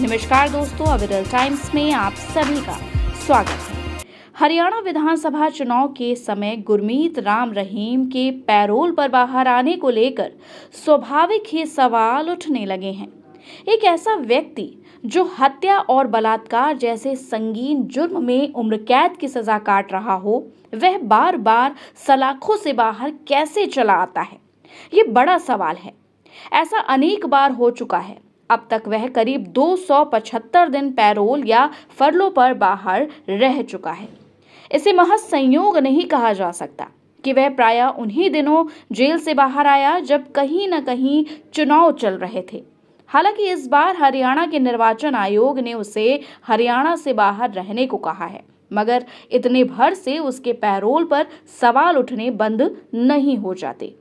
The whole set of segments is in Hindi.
नमस्कार दोस्तों, अविरल टाइम्स में आप सभी का स्वागत है। हरियाणा विधानसभा चुनाव के समय गुरमीत राम रहीम के पैरोल पर बाहर आने को लेकर स्वाभाविक ही सवाल उठने लगे हैं। एक ऐसा व्यक्ति जो हत्या और बलात्कार जैसे संगीन जुर्म में उम्र कैद की सजा काट रहा हो, वह बार बार सलाखों से बाहर कैसे चला आता है? ये बड़ा सवाल है। ऐसा अनेक बार हो चुका है। अब तक वह करीब 275 दिन पैरोल या फरलो पर बाहर रह चुका है। इसे महज संयोग नहीं कहा जा सकता कि वह प्रायः उन्हीं दिनों जेल से बाहर आया जब कहीं न कहीं चुनाव चल रहे थे। हालांकि इस बार हरियाणा के निर्वाचन आयोग ने उसे हरियाणा से बाहर रहने को कहा है, मगर इतने भर से उसके पैरोल पर सवाल उठने बंद नहीं हो जाते।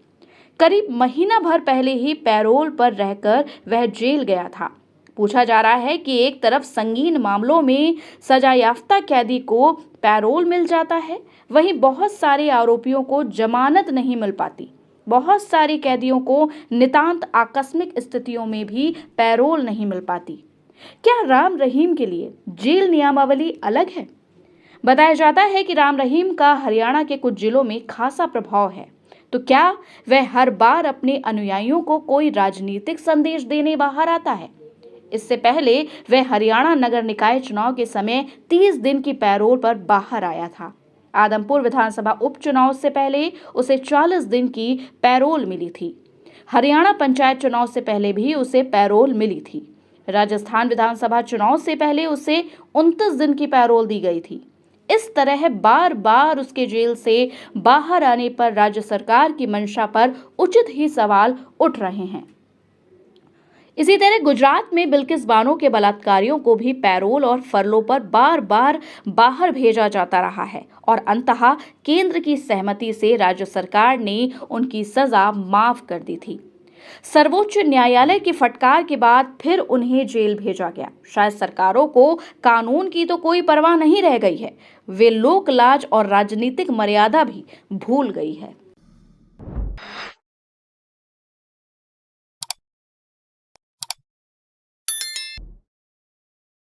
करीब महीना भर पहले ही पैरोल पर रहकर वह जेल गया था। पूछा जा रहा है कि एक तरफ संगीन मामलों में सजायाफ्ता कैदी को पैरोल मिल जाता है, वहीं बहुत सारे आरोपियों को जमानत नहीं मिल पाती। बहुत सारे कैदियों को नितांत आकस्मिक स्थितियों में भी पैरोल नहीं मिल पाती। क्या राम रहीम के लिए जेल नियमावली अलग है? बताया जाता है कि राम रहीम का हरियाणा के कुछ जिलों में खासा प्रभाव है। तो क्या वह हर बार अपने अनुयायियों को कोई राजनीतिक संदेश देने बाहर आता है? इससे पहले वह हरियाणा नगर निकाय चुनाव के समय 30 दिन की पैरोल पर बाहर आया था। आदमपुर विधानसभा उपचुनाव से पहले उसे 40 दिन की पैरोल मिली थी। हरियाणा पंचायत चुनाव से पहले भी उसे पैरोल मिली थी। राजस्थान विधानसभा चुनाव से पहले उसे 29 दिन की पैरोल दी गई थी। इस तरह बार बार उसके जेल से बाहर आने पर राज्य सरकार की मंशा पर उचित ही सवाल उठ रहे हैं। इसी तरह गुजरात में बिल्किस बानो के बलात्कारियों को भी पैरोल और फरलो पर बार बार बाहर भेजा जाता रहा है और अंततः केंद्र की सहमति से राज्य सरकार ने उनकी सजा माफ कर दी थी। सर्वोच्च न्यायालय की फटकार के बाद फिर उन्हें जेल भेजा गया। शायद सरकारों को कानून की तो कोई परवाह नहीं रह गई है, वे लोक लाज और राजनीतिक मर्यादा भी भूल गई है।